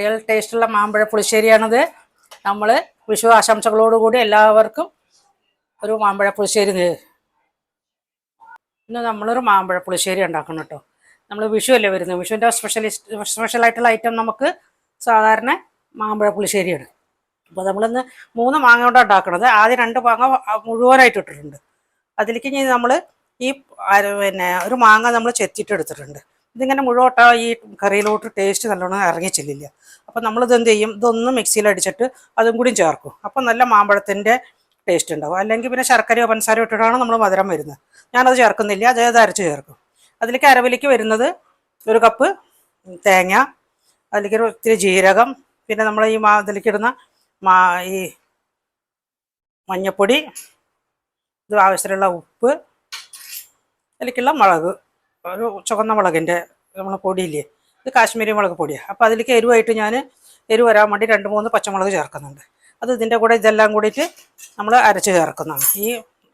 Real ടേസ്റ്റുള്ള മാമ്പഴ പുളിശ്ശേരിയാണത്. നമ്മൾ വിഷു ആശംസകളോടുകൂടി എല്ലാവർക്കും ഒരു മാമ്പഴ പുളിശ്ശേരി. ഇന്ന് നമ്മളൊരു മാമ്പഴ പുളിശ്ശേരി ഉണ്ടാക്കണം കേട്ടോ. നമ്മൾ വിഷു അല്ലേ വരുന്നത്. വിഷുവിൻ്റെ സ്പെഷ്യലായിട്ടുള്ള ഐറ്റം നമുക്ക് സാധാരണ മാമ്പഴ പുളിശ്ശേരിയാണ്. അപ്പോൾ നമ്മളിന്ന് 3 മാങ്ങ കൊണ്ടാണ് ഉണ്ടാക്കുന്നത്. ആദ്യം 2 മാങ്ങ മുഴുവനായിട്ട് ഇട്ടിട്ടുണ്ട്. അതിലേക്ക് ഇനി നമ്മൾ ഈ ഒരു മാങ്ങ നമ്മൾ ചെത്തിയിട്ട് എടുത്തിട്ടുണ്ട്. ഇതിങ്ങനെ മുഴുവട്ടാ ഈ കറിയിലോട്ട് ടേസ്റ്റ് നല്ലോണം ഇറങ്ങിച്ചില്ലില്ല. അപ്പോൾ നമ്മളിത് എന്ത് ചെയ്യും, ഇതൊന്ന് മിക്സിയിൽ അടിച്ചിട്ട് അതും കൂടി ചേർക്കും. അപ്പോൾ നല്ല മാമ്പഴത്തിൻ്റെ ടേസ്റ്റ് ഉണ്ടാവും. അല്ലെങ്കിൽ പിന്നെ ശർക്കരയോ പഞ്ചസാരയോ ഇട്ടിട്ടാണ് നമ്മൾ മധുരം വരുന്നത്. ഞാനത് ചേർക്കുന്നില്ല, അത് അരച്ച് ചേർക്കും. അതിലേക്ക് അരവിലേക്ക് വരുന്നത് 1 കപ്പ് തേങ്ങ, അതിലേക്ക് ഇത്തിരി ജീരകം, പിന്നെ നമ്മൾ ഈ ഇതിലേക്ക് ഇടുന്ന ഈ മഞ്ഞപ്പൊടി, ഇത് ആവശ്യത്തിലുള്ള ഉപ്പ്, അതിലേക്കുള്ള മുളക്, ഒരു ചുവന്ന മുളകിൻ്റെ നമ്മൾ പൊടിയില്ലേ, ഇത് കാശ്മീരി മുളക് പൊടിയാണ്. അപ്പോൾ അതിലേക്ക് എരിവായിട്ട് ഞാൻ എരിവ് വരാൻ വേണ്ടി 2-3 പച്ചമുളക് ചേർക്കുന്നുണ്ട്. അത് ഇതിൻ്റെ കൂടെ ഇതെല്ലാം കൂടിയിട്ട് നമ്മൾ അരച്ച് ചേർക്കുന്നതാണ്. ഈ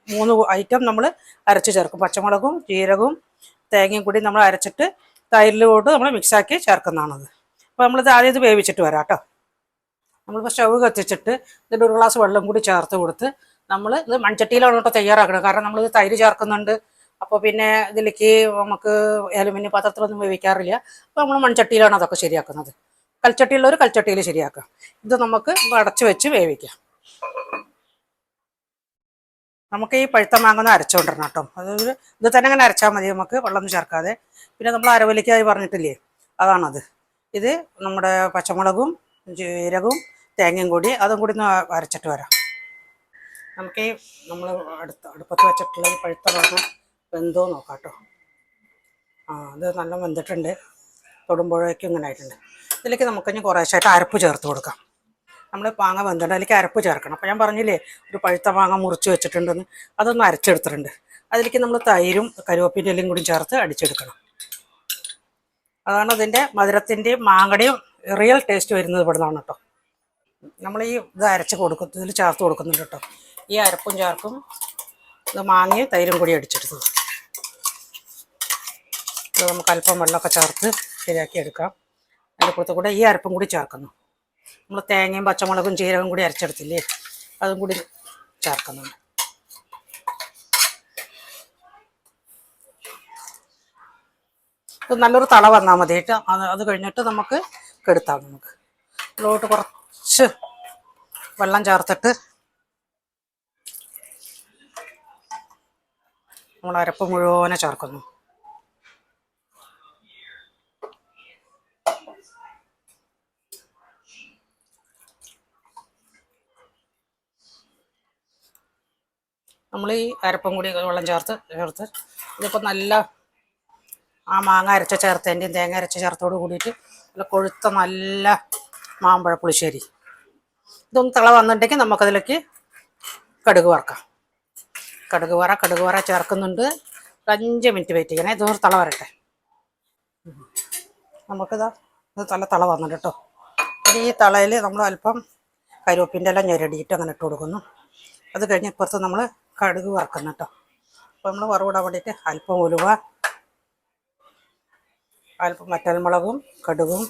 3 ഐറ്റം നമ്മൾ അരച്ച് ചേർക്കും. പച്ചമുളകും ജീരകവും തേങ്ങയും കൂടി നമ്മൾ അരച്ചിട്ട് തൈരിലോട്ട് നമ്മൾ മിക്സാക്കി ചേർക്കുന്നതാണത്. അപ്പോൾ നമ്മളിത് ആദ്യം ഇത് വേവിച്ചിട്ട് വരാം കേട്ടോ. നമ്മളിപ്പോൾ സ്റ്റവ് കത്തിച്ചിട്ട് ഇതിൻ്റെ 1 ഗ്ലാസ് വെള്ളം കൂടി ചേർത്ത് കൊടുത്ത് നമ്മൾ ഇത് മൺചട്ടിയിലാണ് കേട്ടോ തയ്യാറാക്കണം. കാരണം നമ്മളിത് തൈര് ചേർക്കുന്നുണ്ട്. അപ്പോൾ പിന്നെ ഇതിലേക്ക് നമുക്ക് അലുമിനിയം പാത്രത്തിലൊന്നും വേവിക്കാറില്ല. അപ്പോൾ നമ്മൾ മൺചട്ടിയിലാണ് അതൊക്കെ ശരിയാക്കുന്നത്. കൽച്ചട്ടിയുള്ളവർ കൽച്ചട്ടിയിൽ ശരിയാക്കാം. ഇത് നമുക്ക് അടച്ച് വെച്ച് വേവിക്കാം. നമുക്ക് ഈ പഴുത്ത മാങ്ങ ഒന്ന് അരച്ചുകൊണ്ടിരണം കേട്ടോ. അതൊരു ഇത് തന്നെ അങ്ങനെ അരച്ചാൽ മതി, നമുക്ക് വെള്ളമൊന്നും ചേർക്കാതെ. പിന്നെ നമ്മൾ അരവലിക്കായി പറഞ്ഞിട്ടില്ലേ, അതാണത്. ഇത് നമ്മുടെ പച്ചമുളകും ജീരകവും തേങ്ങയും കൂടി അതും കൂടി ഒന്ന് അരച്ചിട്ട് വരാം. നമുക്ക് ഈ നമ്മൾ അടുപ്പത്ത് വെച്ചിട്ടുള്ള ഈ പഴുത്ത മാങ്ങ വെന്തോ നോക്കാം കേട്ടോ. അത് നല്ല വെന്തിട്ടുണ്ട്. തൊടുമ്പോഴേക്കും ഇങ്ങനെ ആയിട്ടുണ്ട്. ഇതിലേക്ക് നമുക്കിനി കുറേശ്ശായിട്ട് അരപ്പ് ചേർത്ത് കൊടുക്കാം. നമ്മൾ മാങ്ങ വെന്തിട്ട് അതിലേക്ക് അരപ്പ് ചേർക്കണം. അപ്പോൾ ഞാൻ പറഞ്ഞില്ലേ ഒരു പഴുത്ത മാങ്ങ മുറിച്ച് വെച്ചിട്ടുണ്ടെന്ന്, അതൊന്ന് അരച്ചെടുത്തിട്ടുണ്ട്. അതിലേക്ക് നമ്മൾ തൈരും കരുവേപ്പിൻ്റെ ഇലയും കൂടി ചേർത്ത് അടിച്ചെടുക്കണം. അതാണ് അതിൻ്റെ മധുരത്തിൻ്റെയും മാങ്ങയുടെയും റിയൽ ടേസ്റ്റ് വരുന്നത് ഇവിടെ നിന്നാണ് കേട്ടോ. നമ്മൾ ഈ ഇത് അരച്ച് കൊടുക്കും, ഇതിൽ ചേർത്ത് കൊടുക്കുന്നുണ്ട് കേട്ടോ. ഈ അരപ്പും ചേർക്കും, ഇത് മാങ്ങയും തൈരും കൂടി അടിച്ചെടുത്തത്. ഇത് നമുക്ക് അല്പം വെള്ളമൊക്കെ ചേർത്ത് ശരിയാക്കി എടുക്കാം. അതിൻ്റെ പുറത്ത് കൂടെ ഈ അരപ്പും കൂടി ചേർക്കുന്നു. നമ്മൾ തേങ്ങയും പച്ചമുളകും ജീരകം കൂടി അരച്ചെടുത്തില്ലേ, അതും കൂടി ചേർക്കുന്നുണ്ട്. ഇത് നല്ലൊരു തള വന്നാൽ മതിയിട്ട് അത് കഴിഞ്ഞിട്ട് നമുക്ക് കെടുത്താം. നമുക്ക് ഇതിലോട്ട് കുറച്ച് വെള്ളം ചേർത്തിട്ട് നമ്മൾ അരപ്പ് മുഴുവനെ ചേർക്കുന്നു. നമ്മൾ ഈ അരപ്പും കൂടി വെള്ളം ചേർത്ത് ഇതിപ്പോൾ നല്ല ആ മാങ്ങ അരച്ച ചേർത്തതിൻ്റെയും തേങ്ങ അരച്ച ചേർത്തോട് കൂടിയിട്ട് നല്ല കൊഴുത്ത നല്ല മാമ്പഴ പുളിശ്ശേരി. ഇതൊന്ന് തിള വന്നിട്ടുണ്ടെങ്കിൽ നമുക്കതിലേക്ക് കടുക് വറക്കാം. കടുക് വറ ചേർക്കുന്നുണ്ട്. 5 മിനിറ്റ് വെയിറ്റ് ചെയ്യണേ. ഇതൊന്ന് തിള വരട്ടെ. നമുക്കിതാ ഇത് നല്ല തിള വന്നിട്ട് കേട്ടോ. ഈ തിളയിൽ നമ്മൾ അല്പം കരുവേപ്പിൻ്റെ എല്ലാം ഞെരടിയിട്ട് അങ്ങനെ ഇട്ട് കൊടുക്കുന്നു. അത് കഴിഞ്ഞ് ഇപ്പുറത്ത് നമ്മൾ കടുക് വറക്കുന്നു കേട്ടോ. അപ്പോൾ നമ്മൾ വറവിടാൻ വേണ്ടിയിട്ട് അല്പം ഉലുവ, അല്പം വറ്റൽമുളകും കടുകും,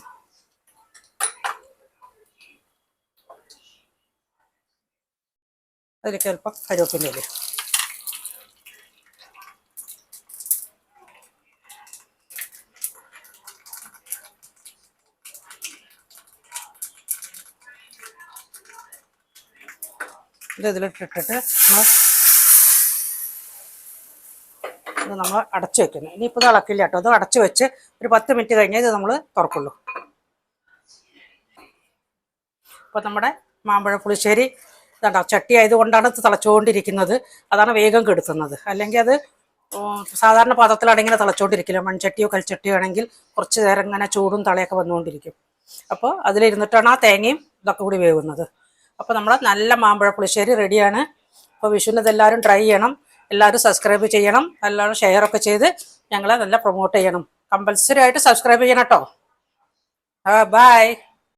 അതിലേക്ക് അല്പം കരുവേപ്പിൻ്റെ ഇല. ഇതിലിട്ടിട്ട് നമ്മൾ അടച്ചു വെക്കുന്നു. ഇനിയിപ്പോൾ ഇത് ഇളക്കില്ല കേട്ടോ. അത് അടച്ചു വെച്ച് ഒരു 10 മിനിറ്റ് കഴിഞ്ഞേ ഇത് നമ്മൾ തുറക്കുള്ളൂ. അപ്പോൾ നമ്മുടെ മാമ്പഴ പുളിശ്ശേരി ഇതാ ചട്ടി ആയതുകൊണ്ടാണ് ഇത് തിളച്ചുകൊണ്ടിരിക്കുന്നത്. അതാണ് വേഗം കെടുത്തുന്നത്. അല്ലെങ്കിൽ അത് സാധാരണ പാത്രത്തിലാണെങ്കിൽ തിളച്ചുകൊണ്ടിരിക്കില്ല. മൺചട്ടിയോ കൽച്ചട്ടിയോ ആണെങ്കിൽ കുറച്ച് നേരം ഇങ്ങനെ ചൂടും തളയൊക്കെ വന്നുകൊണ്ടിരിക്കും. അപ്പോൾ അതിലിരുന്നിട്ടാണ് ആ തേങ്ങയും ഇതൊക്കെ കൂടി വേവുന്നത്. അപ്പോൾ നമ്മൾ നല്ല മാമ്പഴ പുളിശ്ശേരി റെഡിയാണ്. അപ്പോൾ വിഷുവിന് എല്ലാവരും ട്രൈ ചെയ്യണം. എല്ലാവരും സബ്സ്ക്രൈബ് ചെയ്യണം. എല്ലാവരും ഷെയറൊക്കെ ചെയ്ത് ഞങ്ങളെ നല്ല പ്രൊമോട്ട് ചെയ്യണം. കമ്പൽസറി ആയിട്ട് സബ്സ്ക്രൈബ് ചെയ്യണം കേട്ടോ. ബൈ.